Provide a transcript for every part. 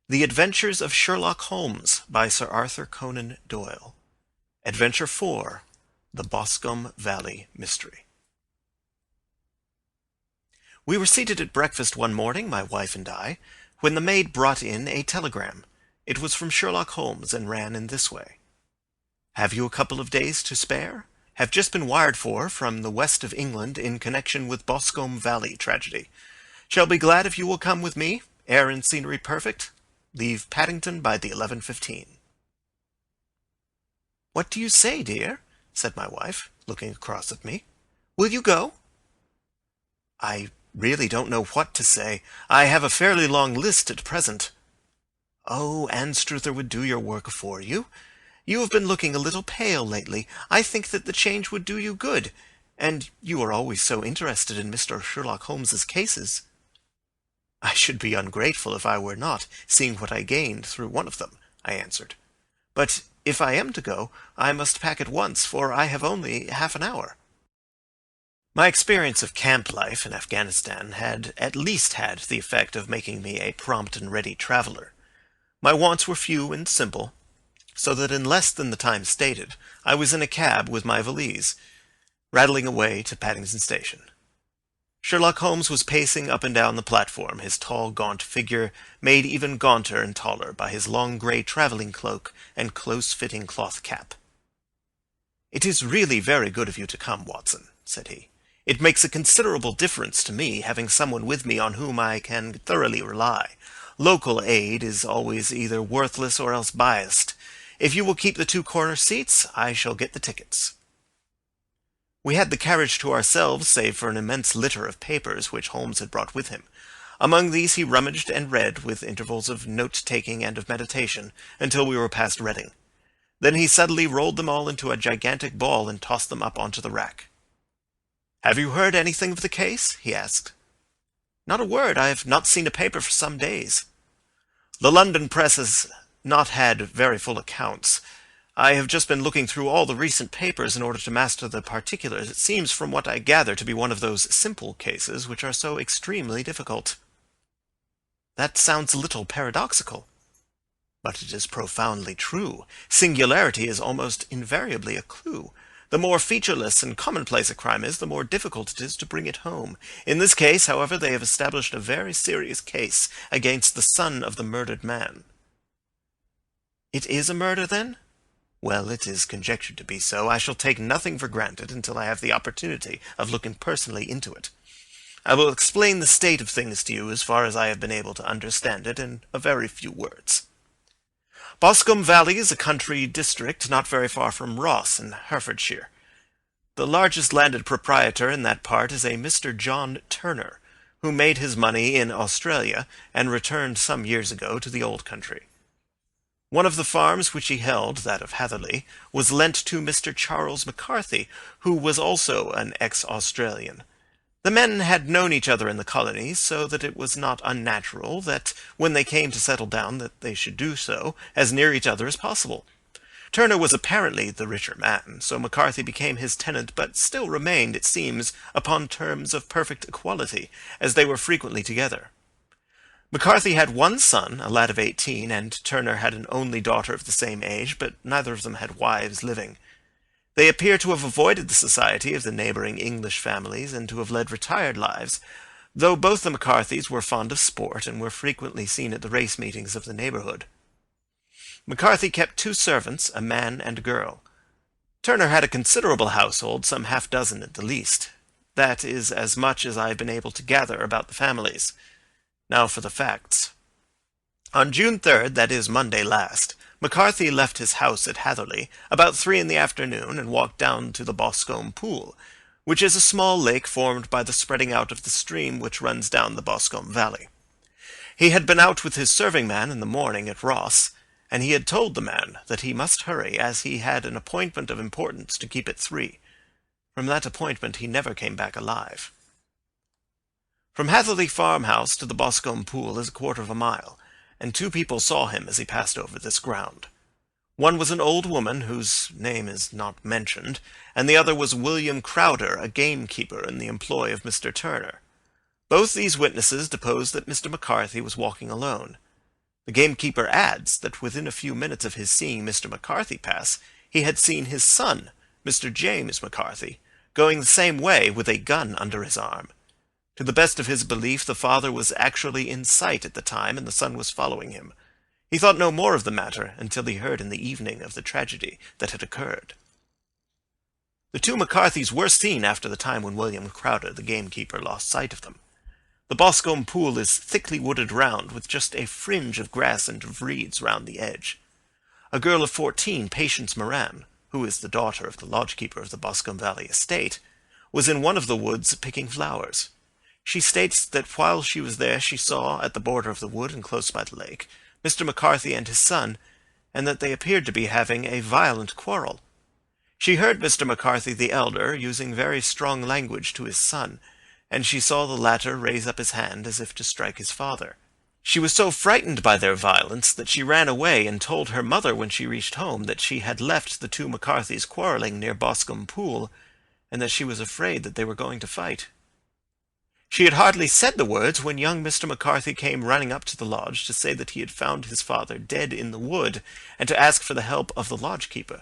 The Adventures of Sherlock Holmes by Sir Arthur Conan Doyle. Adventure 4. The Boscombe Valley Mystery. We were seated at breakfast one morning, my wife and I, when the maid brought in a telegram. It was from Sherlock Holmes, and ran in this way. "Have you a couple of days to spare? Have just been wired for from the west of England in connection with Boscombe Valley tragedy. Shall be glad if you will come with me. Air and scenery perfect. Leave Paddington by the 11:15. "What do you say, dear?" said my wife, looking across at me. "Will you go?" "I really don't know what to say. I have a fairly long list at present." "Oh, Anstruther would do your work for you. You have been looking a little pale lately. I think that the change would do you good. And you are always so interested in Mr. Sherlock Holmes's cases." "I should be ungrateful if I were not, seeing what I gained through one of them," I answered. "But if I am to go, I must pack at once, for I have only half an hour." My experience of camp life in Afghanistan had at least had the effect of making me a prompt and ready traveller. My wants were few and simple, so that in less than the time stated, I was in a cab with my valise, rattling away to Paddington Station. Sherlock Holmes was pacing up and down the platform, his tall, gaunt figure made even gaunter and taller by his long grey travelling cloak and close-fitting cloth cap. "It is really very good of you to come, Watson," said he. "It makes a considerable difference to me, having someone with me on whom I can thoroughly rely. Local aid is always either worthless or else biased. If you will keep the two corner seats, I shall get the tickets." We had the carriage to ourselves, save for an immense litter of papers which Holmes had brought with him. Among these he rummaged and read, with intervals of note-taking and of meditation, until we were past Reading. Then he suddenly rolled them all into a gigantic ball and tossed them up onto the rack. "Have you heard anything of the case?" he asked. "Not a word. I have not seen a paper for some days." "The London press has not had very full accounts. I have just been looking through all the recent papers in order to master the particulars. It seems from what I gather to be one of those simple cases which are so extremely difficult." "That sounds a little paradoxical." "But it is profoundly true. Singularity is almost invariably a clue. The more featureless and commonplace a crime is, the more difficult it is to bring it home. In this case, however, they have established a very serious case against the son of the murdered man." "It is a murder, then?" "Well, it is conjectured to be so. I shall take nothing for granted until I have the opportunity of looking personally into it. I will explain the state of things to you as far as I have been able to understand it in a very few words. Boscombe Valley is a country district not very far from Ross in Herefordshire. The largest landed proprietor in that part is a Mr. John Turner, who made his money in Australia and returned some years ago to the old country. One of the farms which he held, that of Hatherley, was lent to Mr. Charles McCarthy, who was also an ex-Australian. The men had known each other in the colonies, so that it was not unnatural that, when they came to settle down, that they should do so as near each other as possible. Turner was apparently the richer man, so McCarthy became his tenant, but still remained, it seems, upon terms of perfect equality, as they were frequently together. McCarthy had one son, a lad of 18, and Turner had an only daughter of the same age, but neither of them had wives living. They appear to have avoided the society of the neighbouring English families, and to have led retired lives, though both the McCarthys were fond of sport, and were frequently seen at the race meetings of the neighbourhood. McCarthy kept two servants, a man and a girl. Turner had a considerable household, some half-dozen at the least. That is as much as I have been able to gather about the families. Now for the facts. On June 3rd, that is Monday last, McCarthy left his house at Hatherley about 3 in the afternoon and walked down to the Boscombe Pool, which is a small lake formed by the spreading out of the stream which runs down the Boscombe Valley. He had been out with his serving-man in the morning at Ross, and he had told the man that he must hurry, as he had an appointment of importance to keep at 3. From that appointment he never came back alive. From Hatherley farmhouse to the Boscombe Pool is a quarter of a mile, and 2 people saw him as he passed over this ground. One was an old woman, whose name is not mentioned, and the other was William Crowder, a gamekeeper in the employ of Mr. Turner. Both these witnesses deposed that Mr. McCarthy was walking alone. The gamekeeper adds that within a few minutes of his seeing Mr. McCarthy pass, he had seen his son, Mr. James McCarthy, going the same way with a gun under his arm. To the best of his belief, the father was actually in sight at the time, and the son was following him. He thought no more of the matter until he heard in the evening of the tragedy that had occurred. The two McCarthys were seen after the time when William Crowder, the gamekeeper, lost sight of them. The Boscombe pool is thickly wooded round, with just a fringe of grass and of reeds round the edge. A girl of 14, Patience Moran, who is the daughter of the lodgekeeper of the Boscombe Valley estate, was in one of the woods picking flowers. She states that while she was there she saw, at the border of the wood and close by the lake, Mr. McCarthy and his son, and that they appeared to be having a violent quarrel. She heard Mr. McCarthy the elder using very strong language to his son, and she saw the latter raise up his hand as if to strike his father. She was so frightened by their violence that she ran away and told her mother when she reached home that she had left the two McCarthys quarrelling near Boscombe Pool, and that she was afraid that they were going to fight. She had hardly said the words when young Mr. McCarthy came running up to the lodge to say that he had found his father dead in the wood, and to ask for the help of the lodgekeeper.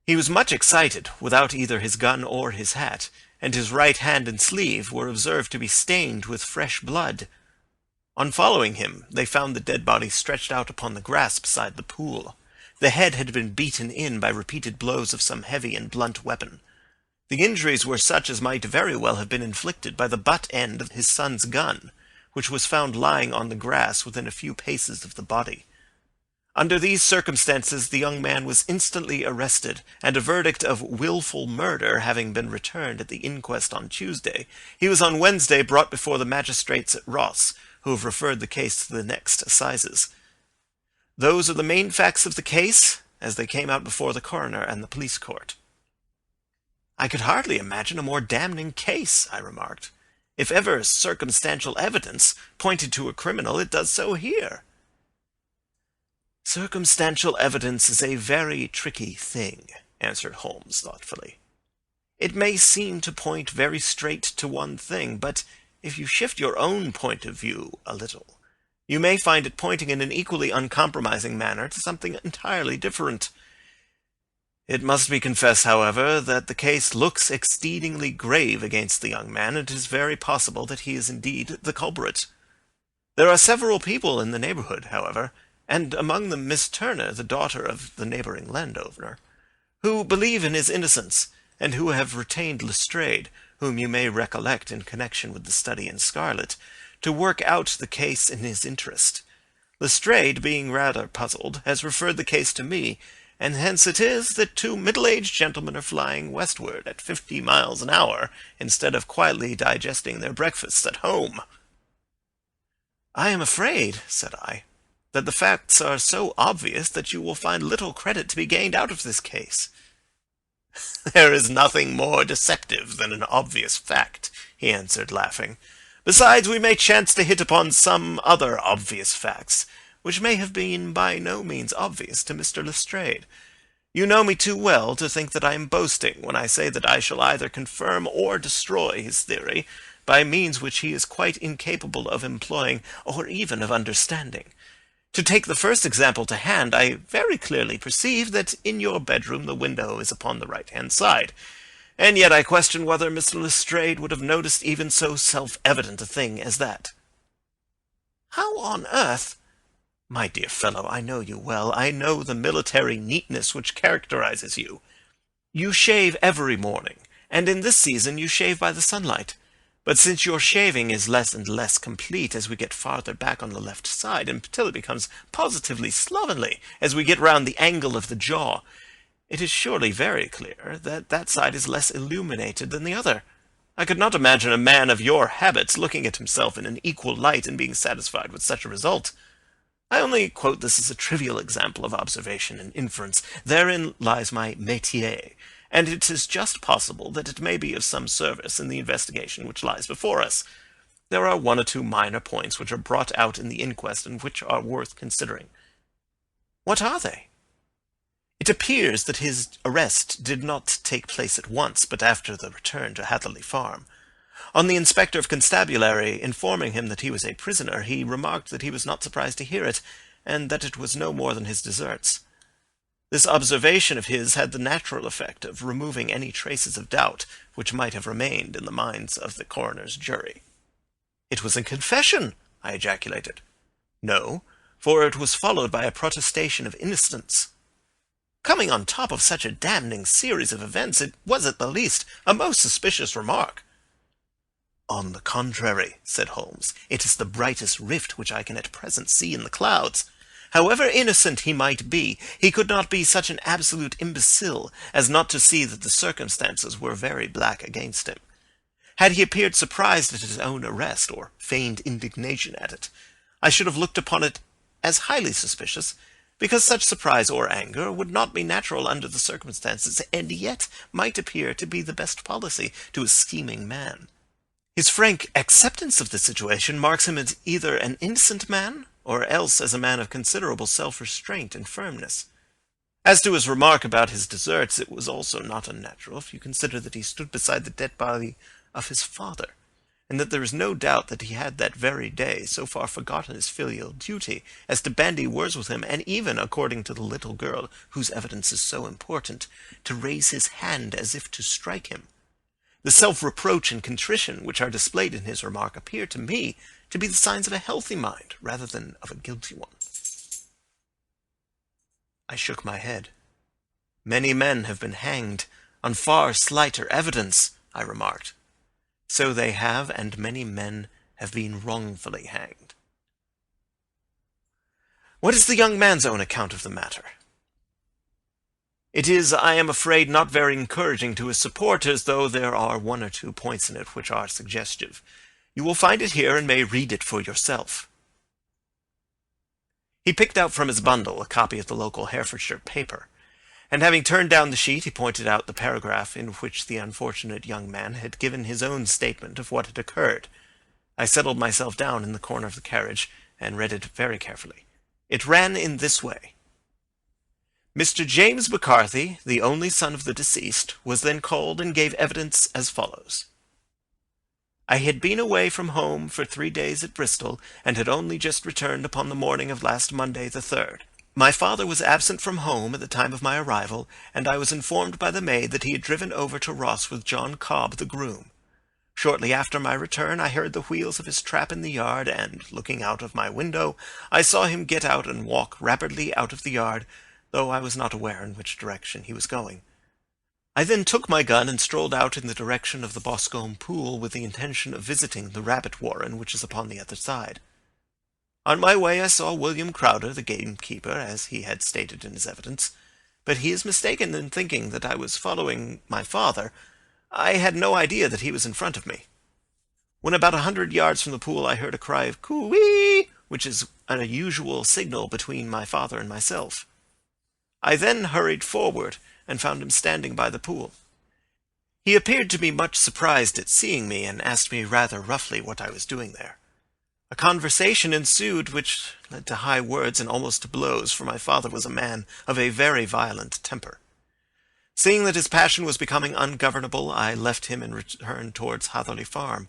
He was much excited, without either his gun or his hat, and his right hand and sleeve were observed to be stained with fresh blood. On following him, they found the dead body stretched out upon the grass beside the pool. The head had been beaten in by repeated blows of some heavy and blunt weapon. The injuries were such as might very well have been inflicted by the butt end of his son's gun, which was found lying on the grass within a few paces of the body. Under these circumstances the young man was instantly arrested, and a verdict of wilful murder having been returned at the inquest on Tuesday, he was on Wednesday brought before the magistrates at Ross, who have referred the case to the next assizes. Those are the main facts of the case, as they came out before the coroner and the police court. "I could hardly imagine a more damning case," I remarked. "If ever circumstantial evidence pointed to a criminal, it does so here." "Circumstantial evidence is a very tricky thing," answered Holmes thoughtfully. "It may seem to point very straight to one thing, but if you shift your own point of view a little, you may find it pointing in an equally uncompromising manner to something entirely different. It must be confessed, however, that the case looks exceedingly grave against the young man, and it is very possible that he is indeed the culprit. There are several people in the neighbourhood, however, and among them Miss Turner, the daughter of the neighbouring landowner, who believe in his innocence, and who have retained Lestrade, whom you may recollect in connection with the study in scarlet, to work out the case in his interest. Lestrade, being rather puzzled, has referred the case to me, and hence it is that two middle-aged gentlemen are flying westward at 50 miles an hour, instead of quietly digesting their breakfasts at home." "I am afraid," said I, "that the facts are so obvious that you will find little credit to be gained out of this case." "There is nothing more deceptive than an obvious fact," he answered, laughing. "Besides, we may chance to hit upon some other obvious facts, which may have been by no means obvious to Mr. Lestrade. You know me too well to think that I am boasting when I say that I shall either confirm or destroy his theory by means which he is quite incapable of employing or even of understanding. To take the first example to hand, I very clearly perceive that in your bedroom the window is upon the right-hand side, and yet I question whether Mr. Lestrade would have noticed even so self-evident a thing as that." "How on earth—" "My dear fellow, I know you well. I know the military neatness which characterizes you. You shave every morning, and in this season you shave by the sunlight. But since your shaving is less and less complete as we get farther back on the left side, until it becomes positively slovenly as we get round the angle of the jaw, it is surely very clear that that side is less illuminated than the other. I could not imagine a man of your habits looking at himself in an equal light and being satisfied with such a result. I only quote this as a trivial example of observation and inference. Therein lies my métier, and it is just possible that it may be of some service in the investigation which lies before us. There are one or two minor points which are brought out in the inquest and which are worth considering." "What are they?" "It appears that his arrest did not take place at once, but after the return to Hatherley Farm. On the inspector of constabulary informing him that he was a prisoner, he remarked that he was not surprised to hear it, and that it was no more than his deserts. This observation of his had the natural effect of removing any traces of doubt which might have remained in the minds of the coroner's jury. "It was a confession!" I ejaculated. "No, for it was followed by a protestation of innocence. Coming on top of such a damning series of events, it was at the least a most suspicious remark." "On the contrary," said Holmes, "it is the brightest rift which I can at present see in the clouds. However innocent he might be, he could not be such an absolute imbecile as not to see that the circumstances were very black against him. Had he appeared surprised at his own arrest, or feigned indignation at it, I should have looked upon it as highly suspicious, because such surprise or anger would not be natural under the circumstances, and yet might appear to be the best policy to a scheming man. His frank acceptance of the situation marks him as either an innocent man, or else as a man of considerable self-restraint and firmness. As to his remark about his deserts, it was also not unnatural, if you consider that he stood beside the dead body of his father, and that there is no doubt that he had that very day so far forgotten his filial duty as to bandy words with him, and even, according to the little girl whose evidence is so important, to raise his hand as if to strike him. The self-reproach and contrition which are displayed in his remark appear to me to be the signs of a healthy mind rather than of a guilty one." I shook my head. "Many men have been hanged on far slighter evidence," I remarked. "So they have, and many men have been wrongfully hanged." "What is the young man's own account of the matter?" "It is, I am afraid, not very encouraging to his supporters, though there are one or two points in it which are suggestive. You will find it here, and may read it for yourself." He picked out from his bundle a copy of the local Herefordshire paper, and having turned down the sheet, he pointed out the paragraph in which the unfortunate young man had given his own statement of what had occurred. I settled myself down in the corner of the carriage, and read it very carefully. It ran in this way: "Mr. James McCarthy, the only son of the deceased, was then called and gave evidence as follows. I had been away from home for 3 days at Bristol, and had only just returned upon the morning of last Monday the 3rd. My father was absent from home at the time of my arrival, and I was informed by the maid that he had driven over to Ross with John Cobb, the groom. Shortly after my return I heard the wheels of his trap in the yard, and, looking out of my window, I saw him get out and walk rapidly out of the yard, though I was not aware in which direction he was going. I then took my gun and strolled out in the direction of the Boscombe pool with the intention of visiting the rabbit warren which is upon the other side. On my way I saw William Crowder, the gamekeeper, as he had stated in his evidence, but he is mistaken in thinking that I was following my father. I had no idea that he was in front of me. When about 100 yards from the pool I heard a cry of coo-ee, which is an unusual signal between my father and myself. I then hurried forward, and found him standing by the pool. He appeared to be much surprised at seeing me, and asked me rather roughly what I was doing there. A conversation ensued which led to high words and almost to blows, for my father was a man of a very violent temper. Seeing that his passion was becoming ungovernable, I left him and returned towards Hatherley Farm.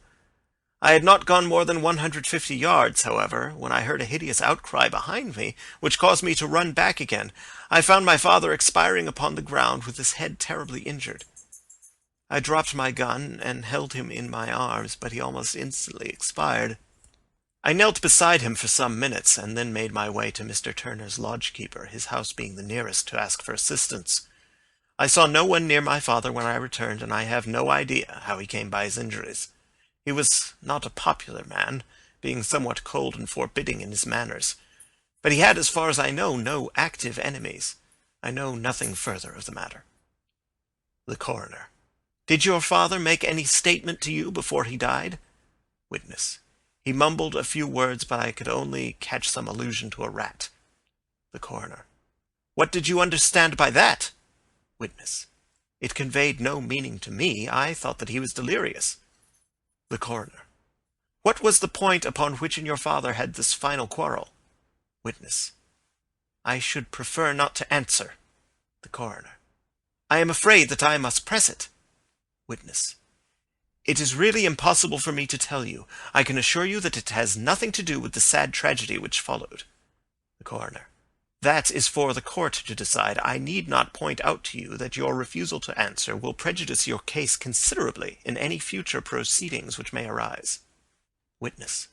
I had not gone more than 150 yards, however, when I heard a hideous outcry behind me, which caused me to run back again. I found my father expiring upon the ground with his head terribly injured. I dropped my gun and held him in my arms, but he almost instantly expired. I knelt beside him for some minutes, and then made my way to Mr. Turner's lodge-keeper, his house being the nearest, to ask for assistance. I saw no one near my father when I returned, and I have no idea how he came by his injuries. He was not a popular man, being somewhat cold and forbidding in his manners. But he had, as far as I know, no active enemies. I know nothing further of the matter." The Coroner: "Did your father make any statement to you before he died?" Witness: "He mumbled a few words, but I could only catch some allusion to a rat." The Coroner: "What did you understand by that?" Witness: "It conveyed no meaning to me. I thought that he was delirious." The Coroner: "What was the point upon which your father had this final quarrel?" Witness: "I should prefer not to answer." The Coroner: "I am afraid that I must press it." Witness: "It is really impossible for me to tell you. I can assure you that it has nothing to do with the sad tragedy which followed." The Coroner. That is for the court to decide. I need not point out to you that your refusal to answer will prejudice your case considerably in any future proceedings which may arise. Witness.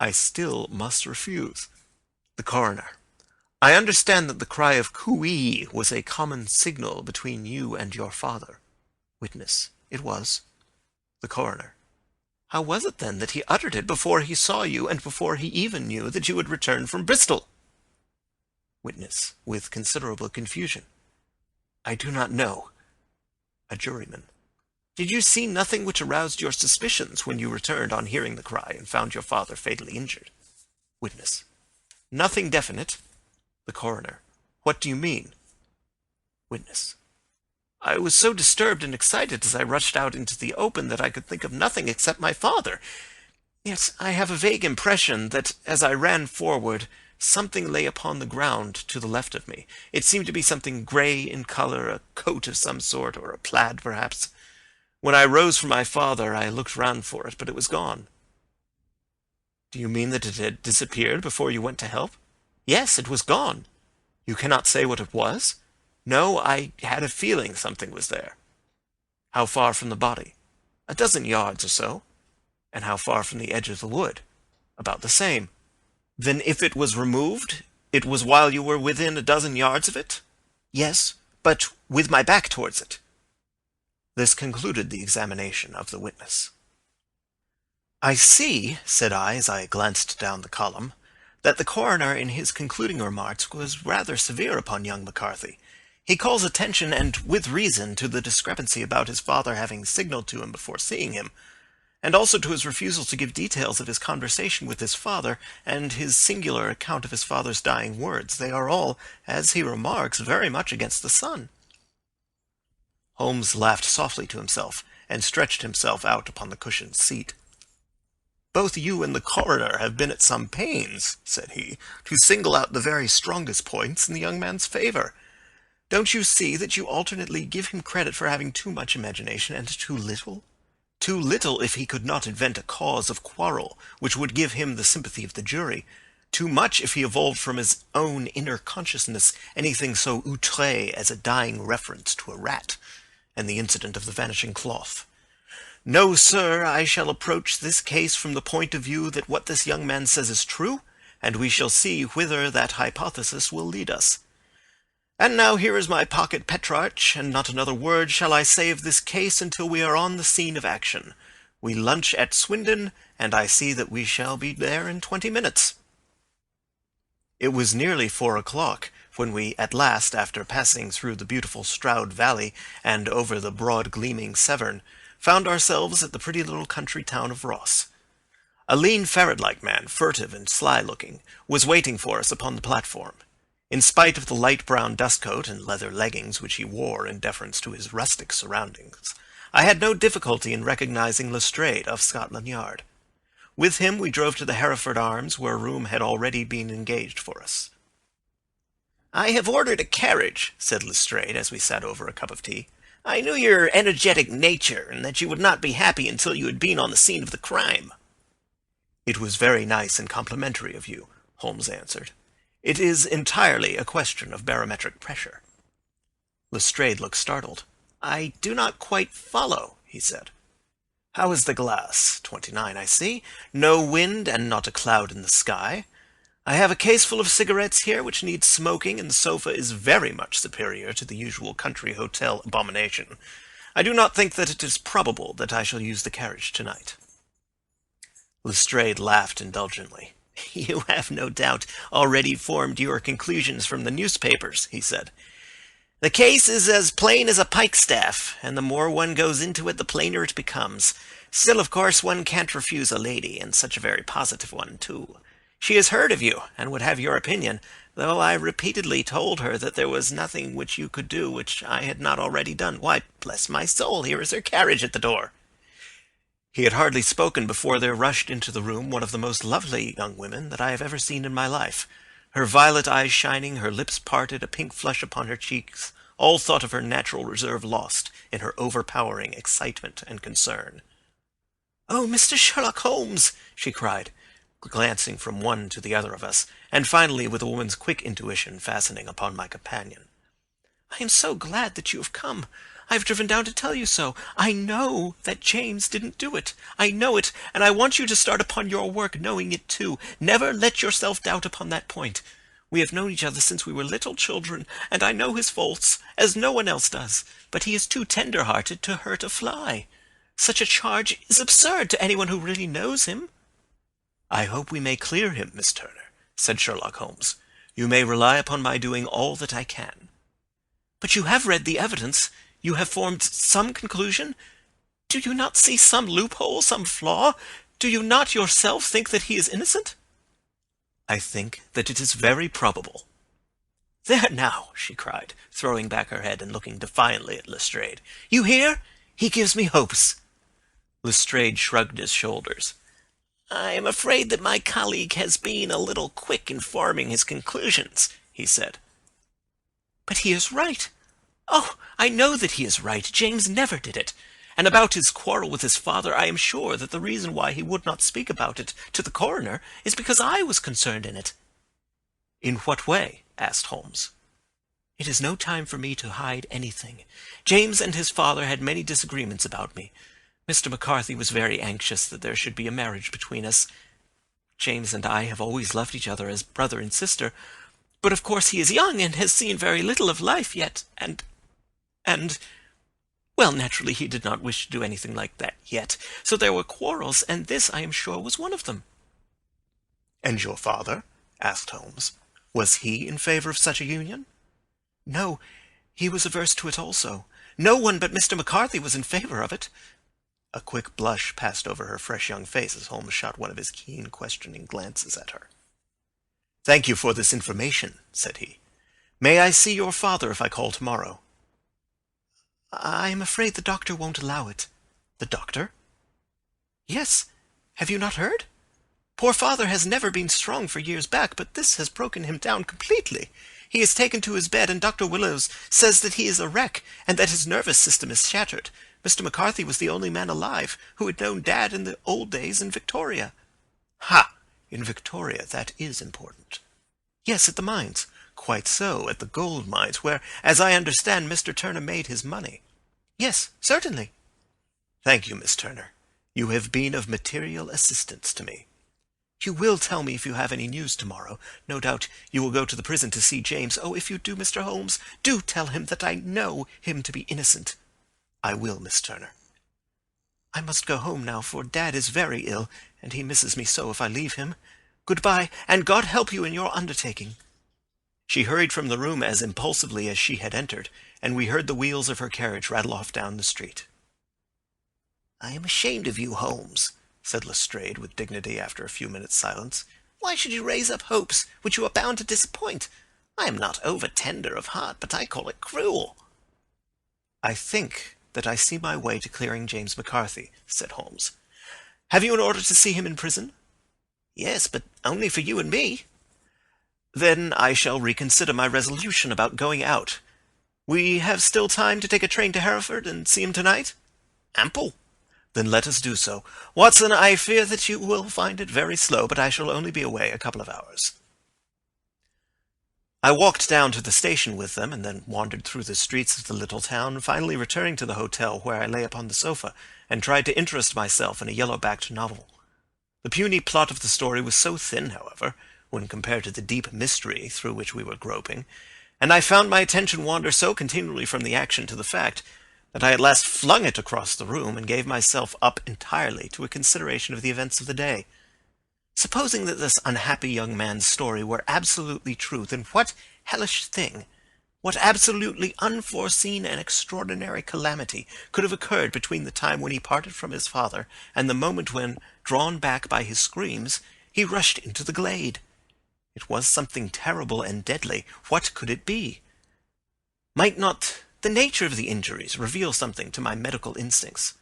I still must refuse. The Coroner. I understand that the cry of cooee was a common signal between you and your father. Witness. It was. The Coroner. How was it then that he uttered it before he saw you and before he even knew that you had returned from Bristol? Witness, with considerable confusion. I do not know. A juryman. Did you see nothing which aroused your suspicions when you returned on hearing the cry and found your father fatally injured? Witness. Nothing definite. The Coroner. What do you mean? Witness. I was so disturbed and excited as I rushed out into the open that I could think of nothing except my father. Yet I have a vague impression that, as I ran forward, something lay upon the ground to the left of me. It seemed to be something grey in colour, a coat of some sort, or a plaid, perhaps. When I rose from my father, I looked round for it, but it was gone. Do you mean that it had disappeared before you went to help? Yes, it was gone. You cannot say what it was? No, I had a feeling something was there. How far from the body? 12 yards or so. And how far from the edge of the wood? About the same. Then if it was removed, it was while you were within 12 yards of it? Yes, but with my back towards it. This concluded the examination of the witness. I see, said I as I glanced down the column, that the coroner in his concluding remarks was rather severe upon young McCarthy. He calls attention, and with reason, to the discrepancy about his father having signalled to him before seeing him, and also to his refusal to give details of his conversation with his father, and his singular account of his father's dying words. They are all, as he remarks, very much against the son. Holmes laughed softly to himself, and stretched himself out upon the cushioned seat. Both you and the coroner have been at some pains, said he, to single out the very strongest points in the young man's favour. Don't you see that you alternately give him credit for having too much imagination and too little? Too little if he could not invent a cause of quarrel which would give him the sympathy of the jury. Too much if he evolved from his own inner consciousness anything so outré as a dying reference to a rat, and the incident of the vanishing cloth. No, sir, I shall approach this case from the point of view that what this young man says is true, and we shall see whither that hypothesis will lead us. And now here is my pocket Petrarch, and not another word shall I say of this case until we are on the scene of action. We lunch at Swindon, and I see that we shall be there in 20 minutes. It was nearly 4 o'clock when we at last, after passing through the beautiful Stroud Valley and over the broad gleaming Severn, found ourselves at the pretty little country town of Ross. A lean ferret-like man, furtive and sly-looking, was waiting for us upon the platform. In spite of the light brown dustcoat and leather leggings which he wore in deference to his rustic surroundings, I had no difficulty in recognizing Lestrade of Scotland Yard. With him we drove to the Hereford Arms, where a room had already been engaged for us. "I have ordered a carriage," said Lestrade, as we sat over a cup of tea. "I knew your energetic nature, and that you would not be happy until you had been on the scene of the crime." "It was very nice and complimentary of you," Holmes answered. "It is entirely a question of barometric pressure." Lestrade looked startled. "I do not quite follow," he said. "How is the glass? 29, I see. No wind and not a cloud in the sky. I have a case full of cigarettes here which needs smoking, and the sofa is very much superior to the usual country hotel abomination. I do not think that it is probable that I shall use the carriage tonight." Lestrade laughed indulgently. "You have no doubt already formed your conclusions from the newspapers," he said. "The case is as plain as a pikestaff, and the more one goes into it, the plainer it becomes. Still, of course, one can't refuse a lady, and such a very positive one, too. She has heard of you, and would have your opinion, though I repeatedly told her that there was nothing which you could do which I had not already done. Why, bless my soul, here is her carriage at the door." He had hardly spoken before there rushed into the room one of the most lovely young women that I have ever seen in my life. Her violet eyes shining, her lips parted, a pink flush upon her cheeks, all thought of her natural reserve lost in her overpowering excitement and concern. "Oh, Mr. Sherlock Holmes!" she cried. glancing from one to the other of us, and finally with a woman's quick intuition fastening upon my companion. "I am so glad that you have come. I have driven down to tell you so. I know that James didn't do it. I know it, and I want you to start upon your work knowing it too. Never let yourself doubt upon that point. We have known each other since we were little children, and I know his faults, as no one else does, but he is too tender-hearted to hurt a fly. Such a charge is absurd to anyone who really knows him." "I hope we may clear him, Miss Turner," said Sherlock Holmes. "You may rely upon my doing all that I can." "But you have read the evidence. You have formed some conclusion. Do you not see some loophole, some flaw? Do you not yourself think that he is innocent?" "I think that it is very probable." "There now," she cried, throwing back her head and looking defiantly at Lestrade. "You hear? He gives me hopes." Lestrade shrugged his shoulders. "I am afraid that my colleague has been a little quick in forming his conclusions," he said. "But he is right. Oh, I know that he is right. James never did it. And about his quarrel with his father, I am sure that the reason why he would not speak about it to the coroner is because I was concerned in it." "In what way?" asked Holmes. "It is no time for me to hide anything. James and his father had many disagreements about me. Mr. McCarthy was very anxious that there should be a marriage between us. James and I have always loved each other as brother and sister, but of course he is young and has seen very little of life yet, well, naturally he did not wish to do anything like that yet, so there were quarrels, and this, I am sure, was one of them." "And your father?" asked Holmes. "Was he in favor of such a union?" "No, he was averse to it also. No one but Mr. McCarthy was in favor of it." A quick blush passed over her fresh young face as Holmes shot one of his keen, questioning glances at her. "Thank you for this information," said he. "May I see your father if I call tomorrow?" "I am afraid the doctor won't allow it." "The doctor?" "Yes. Have you not heard? Poor father has never been strong for years back, but this has broken him down completely. He is taken to his bed, and Dr. Willows says that he is a wreck, and that his nervous system is shattered. Mr. McCarthy was the only man alive who had known Dad in the old days in Victoria." "Ha! In Victoria, that is important." "Yes, at the mines." "Quite so, at the gold mines, where, as I understand, Mr. Turner made his money." "Yes, certainly." "Thank you, Miss Turner. You have been of material assistance to me." "You will tell me if you have any news tomorrow. No doubt you will go to the prison to see James. Oh, if you do, Mr. Holmes, do tell him that I know him to be innocent." "I will, Miss Turner." "I must go home now, for Dad is very ill, and he misses me so if I leave him. Goodbye, and God help you in your undertaking." She hurried from the room as impulsively as she had entered, and we heard the wheels of her carriage rattle off down the street. "I am ashamed of you, Holmes," said Lestrade with dignity after a few minutes' silence. "Why should you raise up hopes which you are bound to disappoint? I am not over-tender of heart, but I call it cruel." "I think that I see my way to clearing James McCarthy," said Holmes. "Have you an order to see him in prison?" "Yes, but only for you and me." "Then I shall reconsider my resolution about going out. We have still time to take a train to Hereford and see him tonight?" "Ample." "Then let us do so. Watson, I fear that you will find it very slow, but I shall only be away a couple of hours." I walked down to the station with them, and then wandered through the streets of the little town, finally returning to the hotel, where I lay upon the sofa, and tried to interest myself in a yellow-backed novel. The puny plot of the story was so thin, however, when compared to the deep mystery through which we were groping, and I found my attention wander so continually from the action to the fact, that I at last flung it across the room, and gave myself up entirely to a consideration of the events of the day. Supposing that this unhappy young man's story were absolutely true, then what hellish thing, what absolutely unforeseen and extraordinary calamity could have occurred between the time when he parted from his father and the moment when, drawn back by his screams, he rushed into the glade? It was something terrible and deadly. What could it be? Might not the nature of the injuries reveal something to my medical instincts?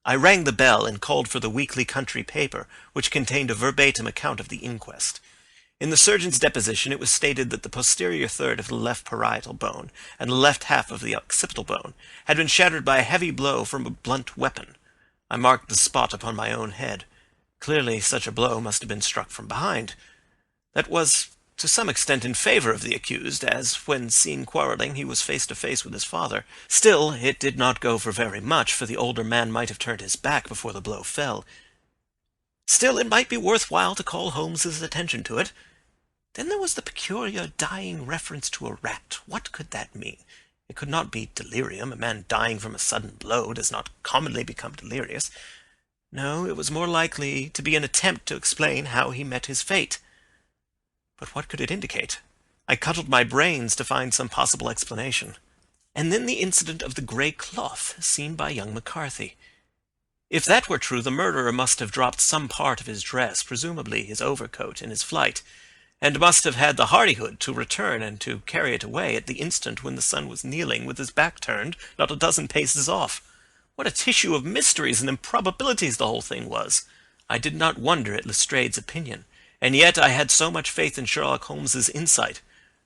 I rang the bell and called for the weekly country paper, which contained a verbatim account of the inquest. In the surgeon's deposition it was stated that the posterior third of the left parietal bone and the left half of the occipital bone had been shattered by a heavy blow from a blunt weapon. I marked the spot upon my own head. Clearly such a blow must have been struck from behind. That was to some extent in favor of the accused, as when seen quarrelling he was face to face with his father. Still, it did not go for very much, for the older man might have turned his back before the blow fell. Still, it might be worth while to call Holmes's attention to it. Then there was the peculiar dying reference to a rat. What could that mean? It could not be delirium. A man dying from a sudden blow does not commonly become delirious. No, it was more likely to be an attempt to explain how he met his fate. But what could it indicate? I cudgelled my brains to find some possible explanation. And then the incident of the grey cloth seen by young McCarthy. If that were true, the murderer must have dropped some part of his dress, presumably his overcoat, in his flight, and must have had the hardihood to return and to carry it away at the instant when the son was kneeling with his back turned not a dozen paces off. What a tissue of mysteries and improbabilities the whole thing was! I did not wonder at Lestrade's opinion, and yet I had so much faith in Sherlock Holmes's insight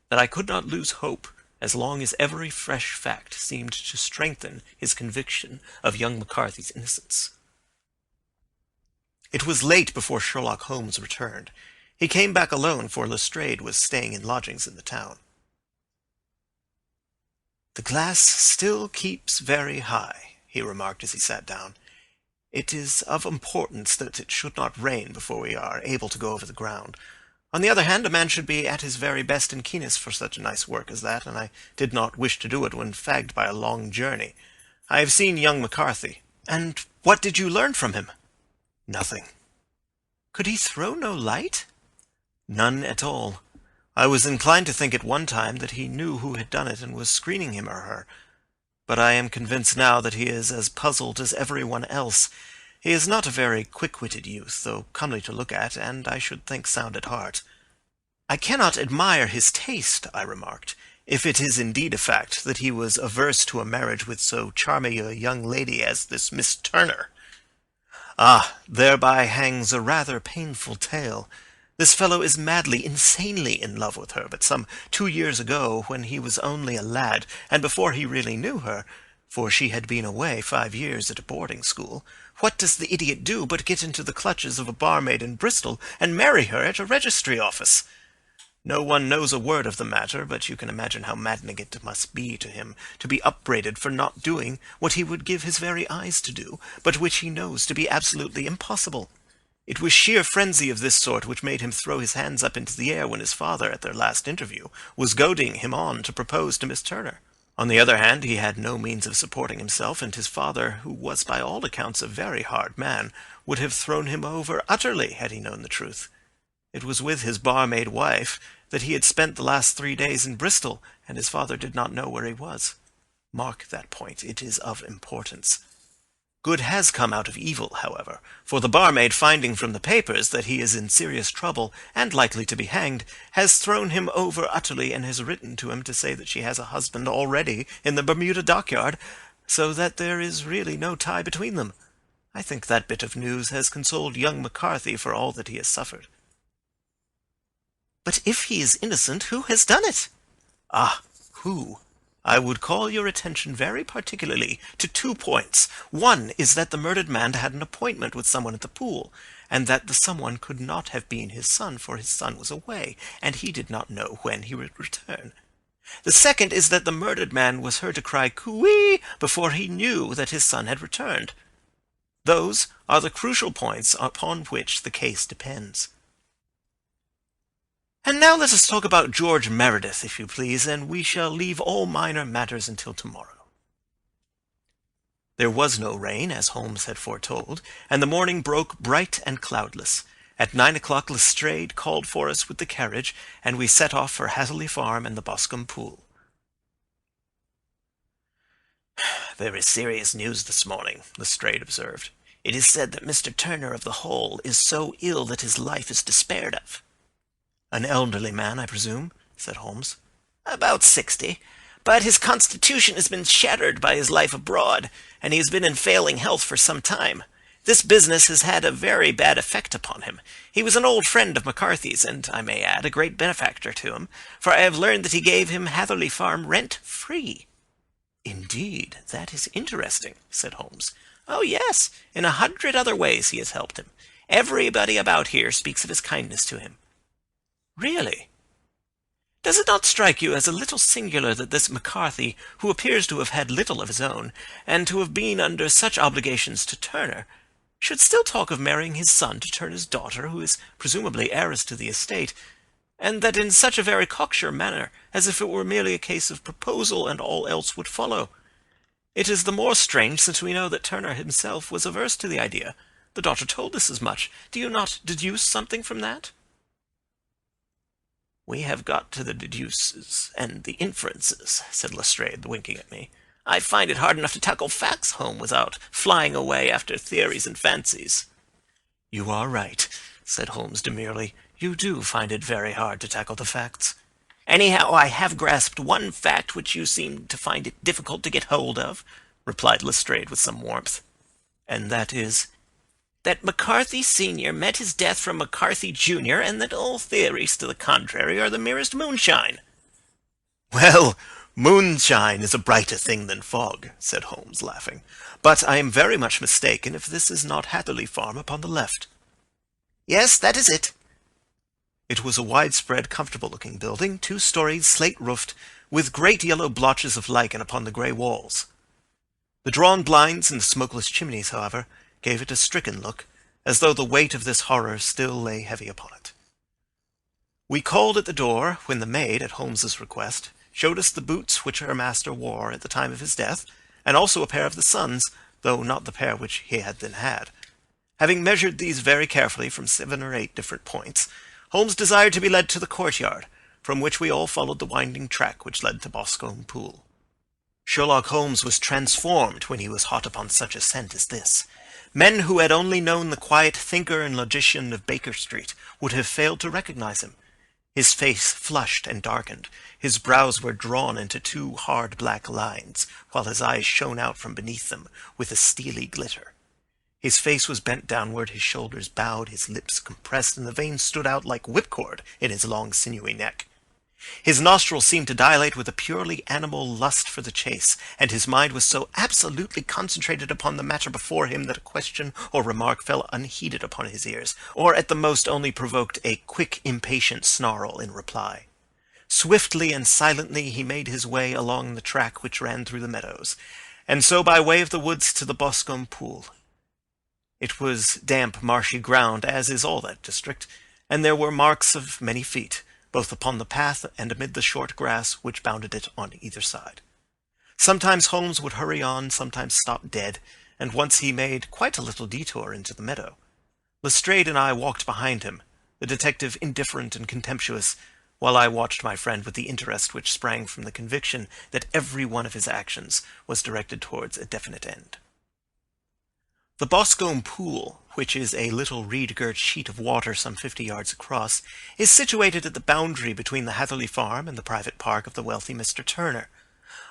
that I could not lose hope as long as every fresh fact seemed to strengthen his conviction of young McCarthy's innocence. It was late before Sherlock Holmes returned. He came back alone, for Lestrade was staying in lodgings in the town. "The glass still keeps very high," he remarked as he sat down. "It is of importance that it should not rain before we are able to go over the ground. On the other hand, a man should be at his very best and keenest for such a nice work as that, and I did not wish to do it when fagged by a long journey. I have seen young McCarthy." "And what did you learn from him?" "Nothing." "Could he throw no light?" "None at all. I was inclined to think at one time that he knew who had done it and was screening him or her. But I am convinced now that he is as puzzled as everyone else. He is not a very quick-witted youth, though comely to look at, and I should think sound at heart." "I cannot admire his taste," I remarked, "if it is indeed a fact that he was averse to a marriage with so charming a young lady as this Miss Turner." "Ah, thereby hangs a rather painful tale. This fellow is madly, insanely in love with her, but some 2 years ago, when he was only a lad, and before he really knew her, for she had been away 5 years at a boarding school, what does the idiot do but get into the clutches of a barmaid in Bristol and marry her at a registry office? No one knows a word of the matter, but you can imagine how maddening it must be to him to be upbraided for not doing what he would give his very eyes to do, but which he knows to be absolutely impossible. It was sheer frenzy of this sort which made him throw his hands up into the air when his father, at their last interview, was goading him on to propose to Miss Turner. On the other hand, he had no means of supporting himself, and his father, who was by all accounts a very hard man, would have thrown him over utterly had he known the truth. It was with his barmaid wife that he had spent the last 3 days in Bristol, and his father did not know where he was. Mark that point. It is of importance. Good has come out of evil, however, for the barmaid, finding from the papers that he is in serious trouble and likely to be hanged, has thrown him over utterly and has written to him to say that she has a husband already in the Bermuda dockyard, so that there is really no tie between them. I think that bit of news has consoled young McCarthy for all that he has suffered." "But if he is innocent, who has done it?" "Ah, who? I would call your attention very particularly to 2 points. One is that the murdered man had an appointment with someone at the pool, and that the someone could not have been his son, for his son was away, and he did not know when he would return. The second is that the murdered man was heard to cry coo-ee before he knew that his son had returned. Those are the crucial points upon which the case depends." "And now let us talk about George Meredith, if you please, and we shall leave all minor matters until tomorrow." There was no rain, as Holmes had foretold, and the morning broke bright and cloudless. At 9 o'clock Lestrade called for us with the carriage, and we set off for Hatherley Farm and the Boscombe Pool. "There is serious news this morning," Lestrade observed. "It is said that Mr. Turner of the Hole is so ill that his life is despaired of." "An elderly man, I presume?" said Holmes. "About 60. But his constitution has been shattered by his life abroad, and he has been in failing health for some time. This business has had a very bad effect upon him. He was an old friend of McCarthy's, and, I may add, a great benefactor to him, for I have learned that he gave him Hatherley Farm rent-free." "Indeed, that is interesting," said Holmes. "Oh, yes. In 100 other ways he has helped him. Everybody about here speaks of his kindness to him." "Really? Does it not strike you as a little singular that this McCarthy, who appears to have had little of his own, and to have been under such obligations to Turner, should still talk of marrying his son to Turner's daughter, who is presumably heiress to the estate, and that in such a very cocksure manner, as if it were merely a case of proposal and all else would follow? It is the more strange since we know that Turner himself was averse to the idea. The daughter told us as much. Do you not deduce something from that?" "We have got to the deduces and the inferences," said Lestrade, winking at me. "I find it hard enough to tackle facts, Holmes, without flying away after theories and fancies." "You are right," said Holmes demurely. "You do find it very hard to tackle the facts." "Anyhow, I have grasped one fact which you seem to find it difficult to get hold of," replied Lestrade with some warmth. "And that is?" "That McCarthy Sr. met his death from McCarthy Jr., and that all theories to the contrary are the merest moonshine." "Well, moonshine is a brighter thing than fog," said Holmes, laughing. "But I am very much mistaken if this is not Hatherley Farm upon the left." "Yes, that is it." It was a widespread, comfortable-looking building, 2 stories, slate-roofed, with great yellow blotches of lichen upon the grey walls. The drawn blinds and the smokeless chimneys, however, gave it a stricken look, as though the weight of this horror still lay heavy upon it. We called at the door, when the maid, at Holmes's request, showed us the boots which her master wore at the time of his death, and also a pair of the son's, though not the pair which he had then had. Having measured these very carefully from 7 or 8 different points, Holmes desired to be led to the courtyard, from which we all followed the winding track which led to Boscombe Pool. Sherlock Holmes was transformed when he was hot upon such a scent as this. Men who had only known the quiet thinker and logician of Baker Street would have failed to recognize him. His face flushed and darkened. His brows were drawn into 2 hard black lines, while his eyes shone out from beneath them with a steely glitter. His face was bent downward, his shoulders bowed, his lips compressed, and the veins stood out like whipcord in his long sinewy neck. His nostrils seemed to dilate with a purely animal lust for the chase, and his mind was so absolutely concentrated upon the matter before him that a question or remark fell unheeded upon his ears, or at the most only provoked a quick, impatient snarl in reply. Swiftly and silently he made his way along the track which ran through the meadows, and so by way of the woods to the Boscombe Pool. It was damp, marshy ground, as is all that district, and there were marks of many feet, both upon the path and amid the short grass which bounded it on either side. Sometimes Holmes would hurry on, sometimes stop dead, and once he made quite a little detour into the meadow. Lestrade and I walked behind him, the detective indifferent and contemptuous, while I watched my friend with the interest which sprang from the conviction that every one of his actions was directed towards a definite end. The Boscombe Pool, which is a little reed-girt sheet of water some 50 yards across, is situated at the boundary between the Hatherley Farm and the private park of the wealthy Mr. Turner.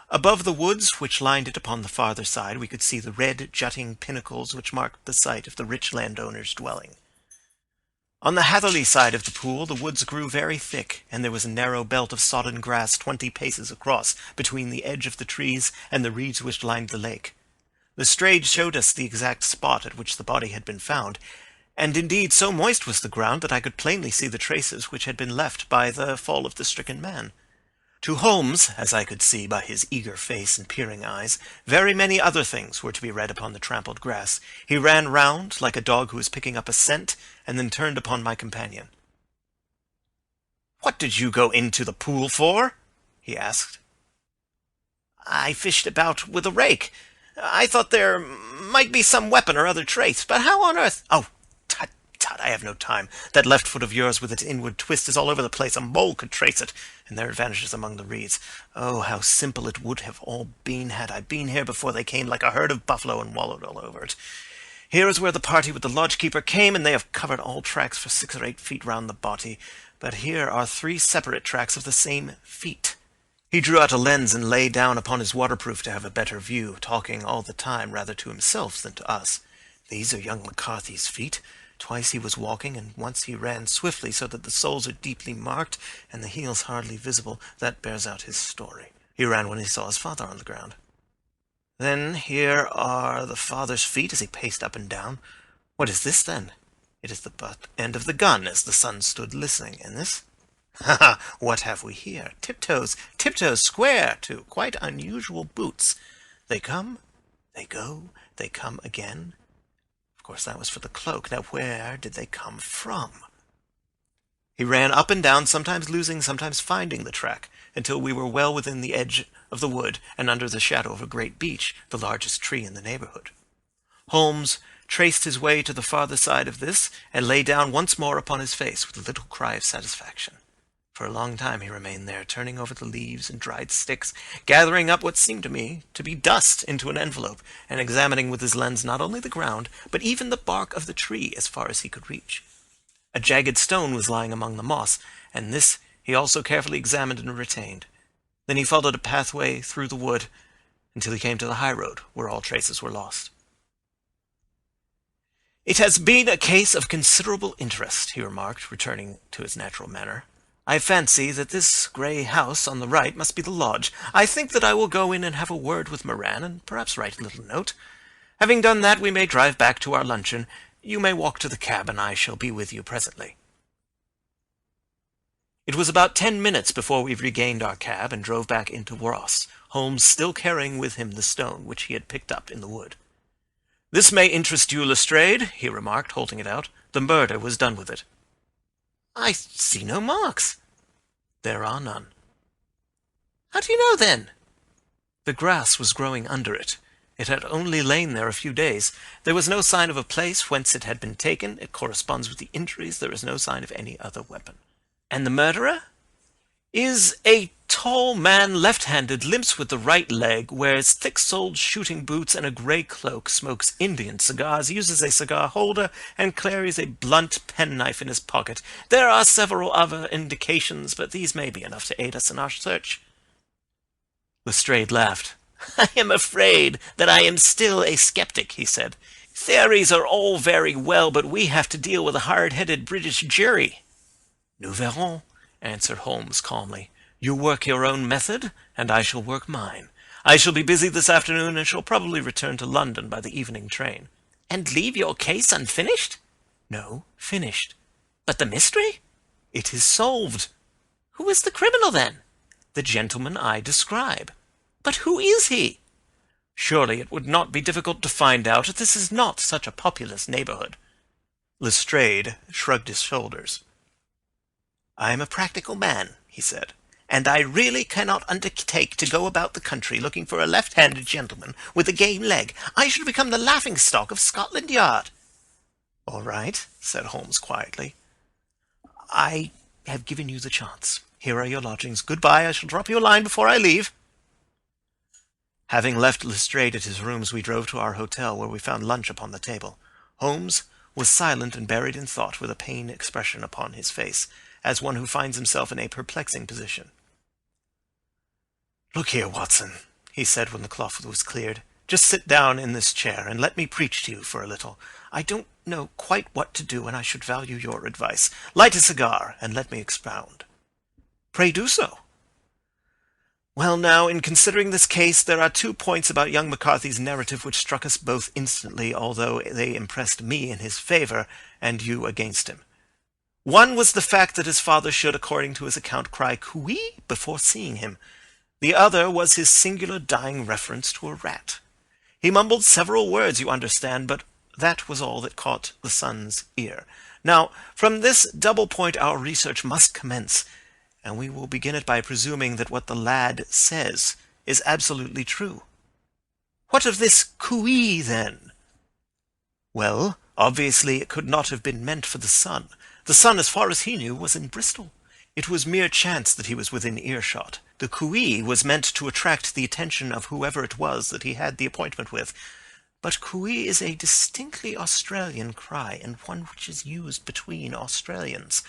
Above the woods which lined it upon the farther side we could see the red, jutting pinnacles which marked the site of the rich landowner's dwelling. On the Hatherley side of the pool the woods grew very thick, and there was a narrow belt of sodden grass 20 paces across between the edge of the trees and the reeds which lined the lake. Lestrade showed us the exact spot at which the body had been found, and indeed so moist was the ground that I could plainly see the traces which had been left by the fall of the stricken man. To Holmes, as I could see by his eager face and peering eyes, very many other things were to be read upon the trampled grass. He ran round, like a dog who is picking up a scent, and then turned upon my companion. "What did you go into the pool for?" he asked. "I fished about with a rake. I thought there might be some weapon or other trace, but how on earth—" "Oh, tut, tut, I have no time. That left foot of yours with its inward twist is all over the place. A mole could trace it, and there it vanishes among the reeds. Oh, how simple it would have all been had I been here before they came like a herd of buffalo and wallowed all over it. Here is where the party with the lodge-keeper came, and they have covered all tracks for 6 or 8 feet round the body. But here are 3 separate tracks of the same feet." He drew out a lens and lay down upon his waterproof to have a better view, talking all the time rather to himself than to us. "These are young McCarthy's feet. Twice he was walking, and once he ran swiftly, so that the soles are deeply marked and the heels hardly visible. That bears out his story. He ran when he saw his father on the ground. Then here are the father's feet as he paced up and down. What is this, then? It is the butt end of the gun as the son stood listening. And this? Ha ha! What have we here? Tiptoes, tiptoes square, too. Quite unusual boots. They come, they go, they come again. Of course, that was for the cloak. Now, where did they come from? He ran up and down, sometimes losing, sometimes finding the track, until we were well within the edge of the wood and under the shadow of a great beech, the largest tree in the neighborhood. Holmes traced his way to the farther side of this, and lay down once more upon his face with a little cry of satisfaction. For a long time he remained there, turning over the leaves and dried sticks, gathering up what seemed to me to be dust into an envelope, and examining with his lens not only the ground, but even the bark of the tree as far as he could reach. A jagged stone was lying among the moss, and this he also carefully examined and retained. Then he followed a pathway through the wood until he came to the high road, where all traces were lost. "It has been a case of considerable interest," he remarked, returning to his natural manner. "I fancy that this grey house on the right must be the lodge. I think that I will go in and have a word with Moran, and perhaps write a little note. Having done that, we may drive back to our luncheon. You may walk to the cab, and I shall be with you presently." It was about 10 minutes before we regained our cab and drove back into Ross, Holmes still carrying with him the stone which he had picked up in the wood. "This may interest you, Lestrade," he remarked, holding it out. "The murder was done with it." "I see no marks." "There are none." "How do you know, then?" "The grass was growing under it. It had only lain there a few days. There was no sign of a place whence it had been taken. It corresponds with the injuries. There is no sign of any other weapon." "And the murderer?" "Is a tall man, left-handed, limps with the right leg, wears thick-soled shooting boots and a grey cloak, smokes Indian cigars, uses a cigar holder, and carries a blunt penknife in his pocket. There are several other indications, but these may be enough to aid us in our search." Lestrade laughed. "I am afraid that I am still a skeptic," he said. "Theories are all very well, but we have to deal with a hard-headed British jury." "Nous verrons," answered Holmes calmly. "You work your own method, and I shall work mine. I shall be busy this afternoon, and shall probably return to London by the evening train." "And leave your case unfinished?" "No, finished." "But the mystery?" "It is solved." "Who is the criminal, then?" "The gentleman I describe." "But who is he?" "Surely it would not be difficult to find out. This is not such a populous neighborhood." Lestrade shrugged his shoulders. "I am a practical man," he said, "and I really cannot undertake to go about the country looking for a left-handed gentleman with a game leg. I should become the laughing-stock of Scotland Yard." "All right," said Holmes quietly. "I have given you the chance. Here are your lodgings. Goodbye. I shall drop you a line before I leave." Having left Lestrade at his rooms, we drove to our hotel, where we found lunch upon the table. Holmes was silent and buried in thought, with a pained expression upon his face, as one who finds himself in a perplexing position. "Look here, Watson," he said when the cloth was cleared. "Just sit down in this chair, and let me preach to you for a little. I don't know quite what to do, and I should value your advice. Light a cigar, and let me expound." "Pray do so." "Well, now, in considering this case, there are 2 points about young McCarthy's narrative which struck us both instantly, although they impressed me in his favour and you against him. One was the fact that his father should, according to his account, cry "cooey" before seeing him. The other was his singular dying reference to a rat. He mumbled several words, you understand, but that was all that caught the son's ear. Now, from this double point our research must commence, and we will begin it by presuming that what the lad says is absolutely true. What of this cooey, then? Well, obviously it could not have been meant for the son. The son, as far as he knew, was in Bristol. It was mere chance that he was within earshot. The cooey was meant to attract the attention of whoever it was that he had the appointment with. But cooey is a distinctly Australian cry, and one which is used between Australians.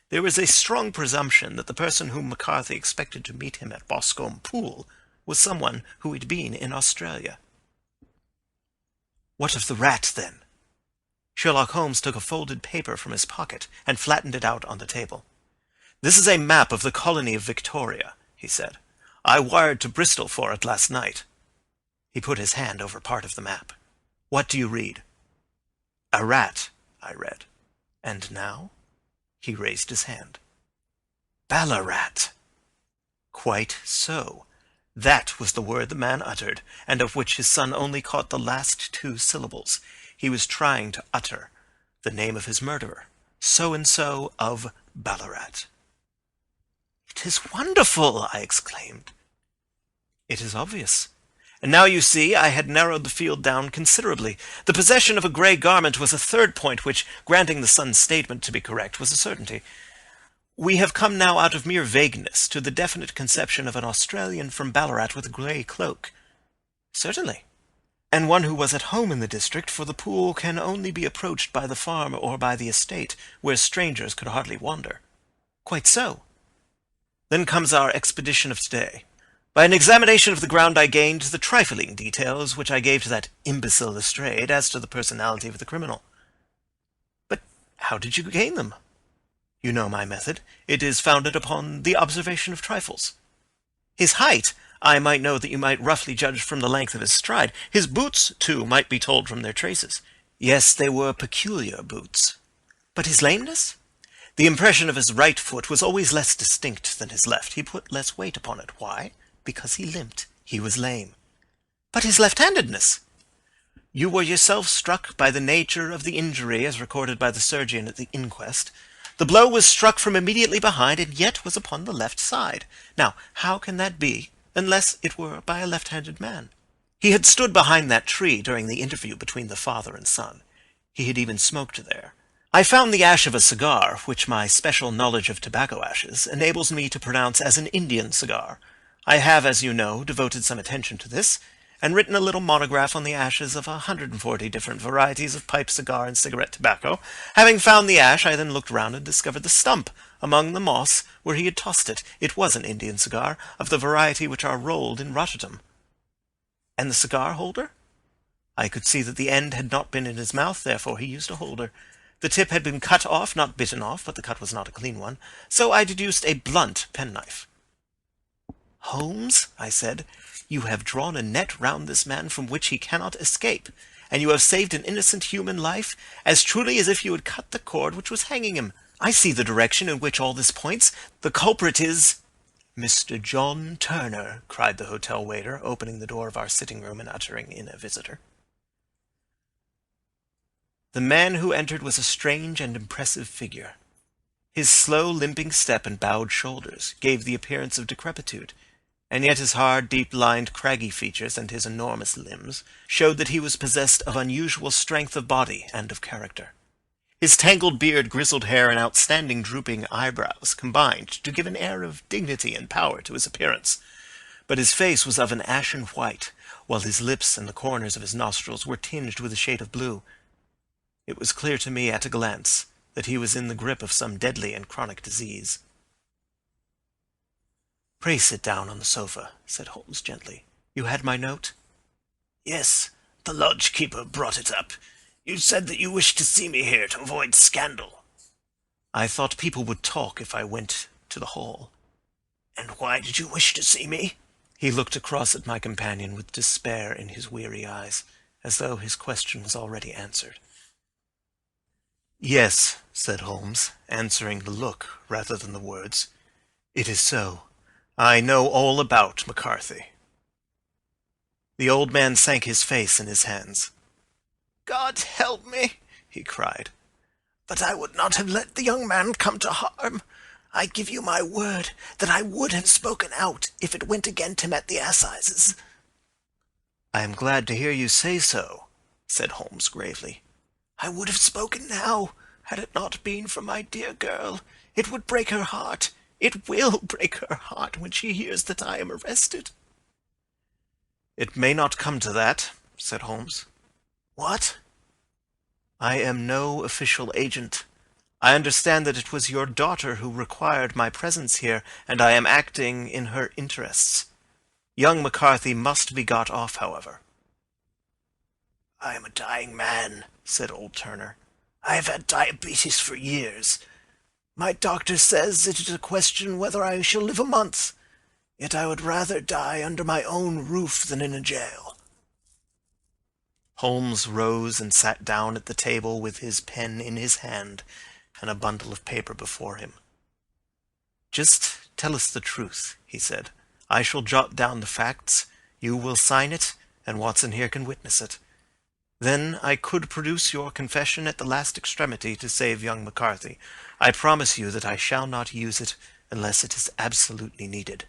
There is a strong presumption that the person whom McCarthy expected to meet him at Boscombe Pool was someone who had been in Australia. What of the rat, then? Sherlock Holmes took a folded paper from his pocket and flattened it out on the table. "This is a map of the colony of Victoria," he said. "I wired to Bristol for it last night." He put his hand over part of the map. "What do you read?" "A rat," I read. And now? He raised his hand. Ballarat! Quite so. That was the word the man uttered, and of which his son only caught the last two syllables. He was trying to utter the name of his murderer, so-and-so of Ballarat. "It is wonderful!" I exclaimed. "It is obvious. And now you see I had narrowed the field down considerably. The possession of a grey garment was a third point which, granting the son's statement to be correct, was a certainty. We have come now out of mere vagueness to the definite conception of an Australian from Ballarat with a grey cloak." "Certainly." "And one who was at home in the district, for the pool can only be approached by the farm or by the estate, where strangers could hardly wander." "Quite so." "Then comes our expedition of today. By an examination of the ground I gained the trifling details which I gave to that imbecile Lestrade as to the personality of the criminal." "But how did you gain them?" "You know my method. It is founded upon the observation of trifles. His height I might know that you might roughly judge from the length of his stride. His boots, too, might be told from their traces. Yes, they were peculiar boots. But his lameness? The impression of his right foot was always less distinct than his left. He put less weight upon it. Why? Because he limped. He was lame. But his left-handedness? You were yourself struck by the nature of the injury as recorded by the surgeon at the inquest. The blow was struck from immediately behind, and yet was upon the left side. Now, how can that be, unless it were by a left-handed man? He had stood behind that tree during the interview between the father and son. He had even smoked there. I found the ash of a cigar, which my special knowledge of tobacco ashes enables me to pronounce as an Indian cigar. I have, as you know, devoted some attention to this, and written a little monograph on the ashes of 140 different varieties of pipe, cigar, and cigarette tobacco. Having found the ash, I then looked round and discovered the stump among the moss where he had tossed it. It was an Indian cigar, of the variety which are rolled in Rotterdam. And the cigar holder? I could see that the end had not been in his mouth, therefore he used a holder. The tip had been cut off, not bitten off, but the cut was not a clean one, so I deduced a blunt penknife. "Holmes," I said, "you have drawn a net round this man from which he cannot escape, and you have saved an innocent human life as truly as if you had cut the cord which was hanging him. I see the direction in which all this points. The culprit is—" "Mr. John Turner," cried the hotel waiter, opening the door of our sitting-room and uttering in a visitor. The man who entered was a strange and impressive figure. His slow, limping step and bowed shoulders gave the appearance of decrepitude, and yet his hard, deep-lined, craggy features and his enormous limbs showed that he was possessed of unusual strength of body and of character. His tangled beard, grizzled hair, and outstanding drooping eyebrows combined to give an air of dignity and power to his appearance, but his face was of an ashen white, while his lips and the corners of his nostrils were tinged with a shade of blue. It was clear to me at a glance that he was in the grip of some deadly and chronic disease. "Pray sit down on the sofa," said Holmes gently. "You had my note?" "Yes, the lodge-keeper brought it up. You said that you wished to see me here to avoid scandal." "I thought people would talk if I went to the hall." "And why did you wish to see me?" He looked across at my companion with despair in his weary eyes, as though his question was already answered. "Yes," said Holmes, answering the look rather than the words. "It is so. I know all about McCarthy." The old man sank his face in his hands. "God help me!" he cried. "But I would not have let the young man come to harm. I give you my word that I would have spoken out if it went against him at the assizes." "I am glad to hear you say so," said Holmes gravely. "I would have spoken now, had it not been for my dear girl. It would break her heart. It will break her heart when she hears that I am arrested." "It may not come to that," said Holmes. "What?" "I am no official agent. I understand that it was your daughter who required my presence here, and I am acting in her interests. Young McCarthy must be got off, however." "I am a dying man," said old Turner. "I have had diabetes for years. My doctor says it is a question whether I shall live a month. Yet I would rather die under my own roof than in a jail." Holmes rose and sat down at the table with his pen in his hand, and a bundle of paper before him. "Just tell us the truth," he said. "I shall jot down the facts, you will sign it, and Watson here can witness it. Then I could produce your confession at the last extremity to save young McCarthy. I promise you that I shall not use it unless it is absolutely needed."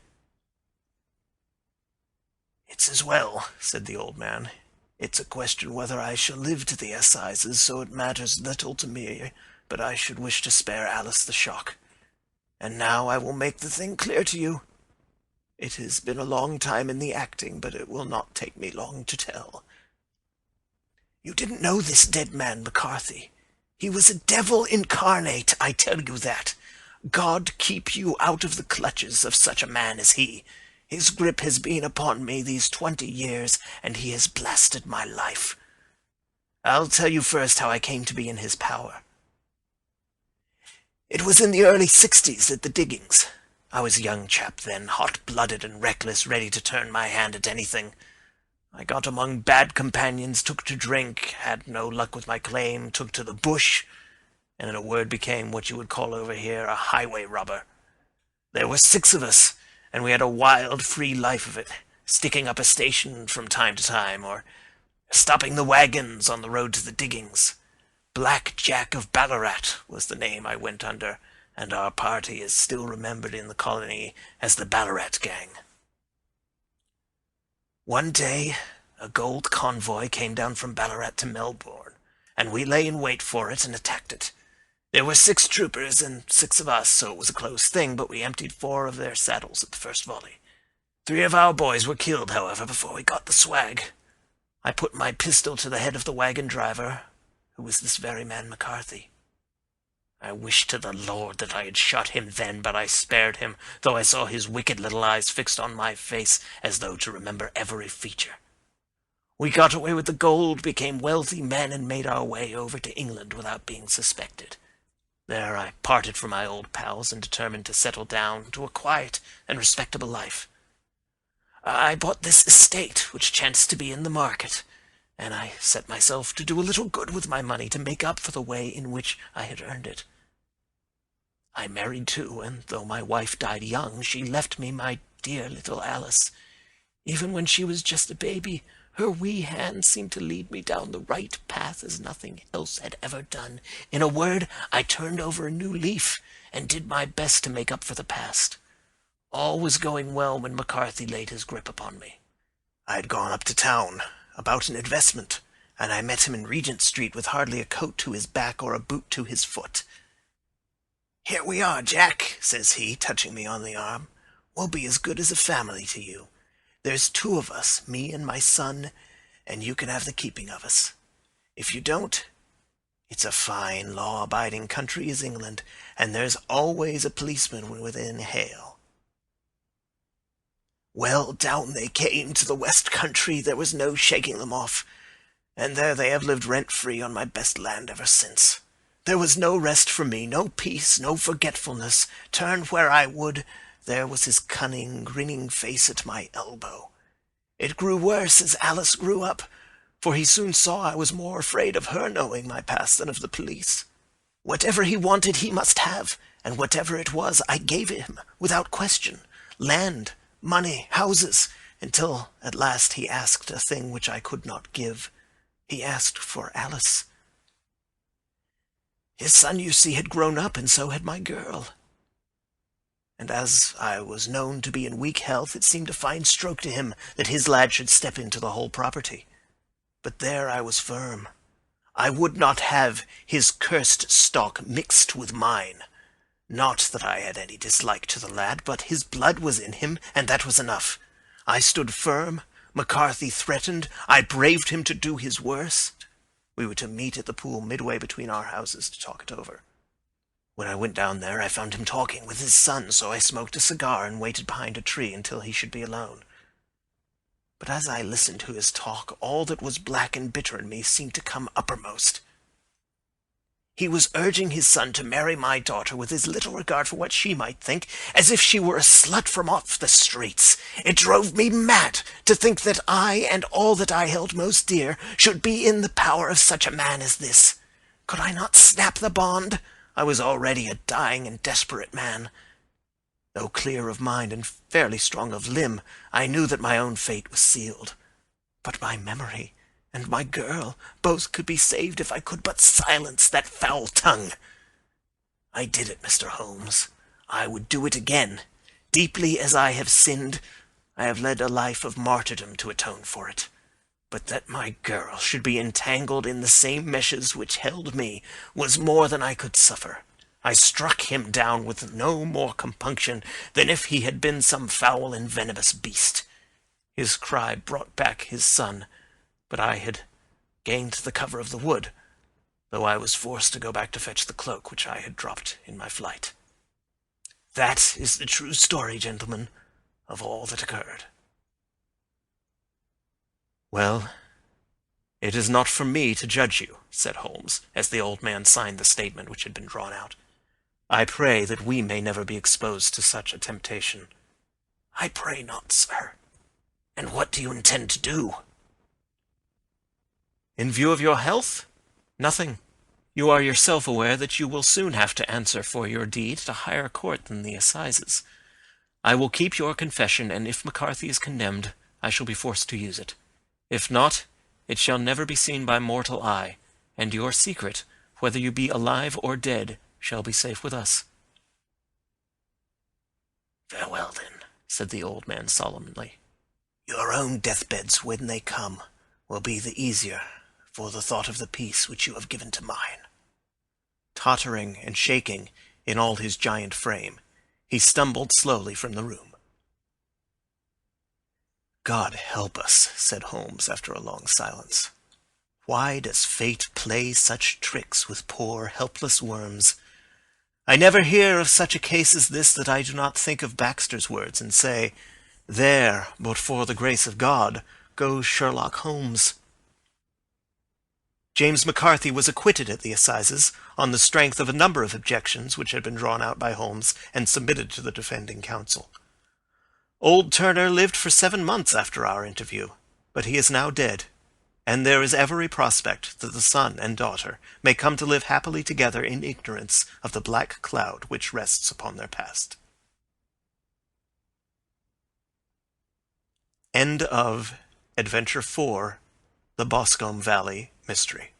"It's as well," said the old man. "It's a question whether I shall live to the assizes, so it matters little to me, but I should wish to spare Alice the shock. And now I will make the thing clear to you. It has been a long time in the acting, but it will not take me long to tell. You didn't know this dead man, McCarthy. He was a devil incarnate, I tell you that. God keep you out of the clutches of such a man as he. His grip has been upon me these 20 years, and he has blasted my life. I'll tell you first how I came to be in his power. It was in the early 60s at the diggings. I was a young chap then, hot-blooded and reckless, ready to turn my hand at anything. I got among bad companions, took to drink, had no luck with my claim, took to the bush, and in a word became what you would call over here a highway robber. There were 6 of us, and we had a wild, free life of it, sticking up a station from time to time, or stopping the wagons on the road to the diggings. Black Jack of Ballarat was the name I went under, and our party is still remembered in the colony as the Ballarat Gang. One day, a gold convoy came down from Ballarat to Melbourne, and we lay in wait for it and attacked it. There were 6 troopers and 6 of us, so it was a close thing, but we emptied 4 of their saddles at the first volley. 3 of our boys were killed, however, before we got the swag. I put my pistol to the head of the wagon driver, who was this very man McCarthy. I wished to the Lord that I had shot him then, but I spared him, though I saw his wicked little eyes fixed on my face as though to remember every feature. We got away with the gold, became wealthy men, and made our way over to England without being suspected. There I parted from my old pals and determined to settle down to a quiet and respectable life. I bought this estate, which chanced to be in the market, and I set myself to do a little good with my money to make up for the way in which I had earned it. I married too, and though my wife died young, she left me my dear little Alice. Even when she was just a baby, her wee hand seemed to lead me down the right path as nothing else had ever done. In a word, I turned over a new leaf, and did my best to make up for the past. All was going well when McCarthy laid his grip upon me. I had gone up to town about an investment, and I met him in Regent Street with hardly a coat to his back or a boot to his foot. "Here we are, Jack," says he, touching me on the arm. "We'll be as good as a family to you. There's 2 of us, me and my son, and you can have the keeping of us. If you don't, it's a fine, law-abiding country is England, and there's always a policeman within hail." Well, down they came to the West Country. There was no shaking them off, and there they have lived rent-free on my best land ever since. There was no rest for me, no peace, no forgetfulness. Turn where I would, there was his cunning, grinning face at my elbow. It grew worse as Alice grew up, for he soon saw I was more afraid of her knowing my past than of the police. Whatever he wanted he must have, and whatever it was I gave him, without question. Land, money, houses, until at last he asked a thing which I could not give. He asked for Alice. His son, you see, had grown up, and so had my girl. And as I was known to be in weak health, it seemed a fine stroke to him that his lad should step into the whole property. But there I was firm. I would not have his cursed stock mixed with mine. Not that I had any dislike to the lad, but his blood was in him, and that was enough. I stood firm. McCarthy threatened. I braved him to do his worst. We were to meet at the pool midway between our houses to talk it over. When I went down there, I found him talking with his son, so I smoked a cigar and waited behind a tree until he should be alone. But as I listened to his talk, all that was black and bitter in me seemed to come uppermost. He was urging his son to marry my daughter with as little regard for what she might think, as if she were a slut from off the streets. It drove me mad to think that I, and all that I held most dear, should be in the power of such a man as this. Could I not snap the bond? I was already a dying and desperate man. Though clear of mind and fairly strong of limb, I knew that my own fate was sealed. But my memory and my girl both could be saved if I could but silence that foul tongue. I did it, Mr. Holmes. I would do it again. Deeply as I have sinned, I have led a life of martyrdom to atone for it. But that my girl should be entangled in the same meshes which held me was more than I could suffer. I struck him down with no more compunction than if he had been some foul and venomous beast. His cry brought back his son, but I had gained the cover of the wood, though I was forced to go back to fetch the cloak which I had dropped in my flight. That is the true story, gentlemen, of all that occurred. Well, it is not for me to judge you, said Holmes, as the old man signed the statement which had been drawn out. I pray that we may never be exposed to such a temptation. I pray not, sir. And what do you intend to do? In view of your health? Nothing. You are yourself aware that you will soon have to answer for your deed at a higher court than the assizes. I will keep your confession, and if McCarthy is condemned, I shall be forced to use it. If not, it shall never be seen by mortal eye, and your secret, whether you be alive or dead, shall be safe with us. Farewell, then, said the old man solemnly. Your own deathbeds, when they come, will be the easier for the thought of the peace which you have given to mine. Tottering and shaking in all his giant frame, he stumbled slowly from the room. God help us, said Holmes after a long silence. Why does fate play such tricks with poor, helpless worms? I never hear of such a case as this that I do not think of Baxter's words and say, there, but for the grace of God, goes Sherlock Holmes. James McCarthy was acquitted at the assizes on the strength of a number of objections which had been drawn out by Holmes and submitted to the defending counsel. Old Turner lived for 7 months after our interview, but he is now dead, and there is every prospect that the son and daughter may come to live happily together in ignorance of the black cloud which rests upon their past. End of Adventure 4, The Boscombe Valley Mystery.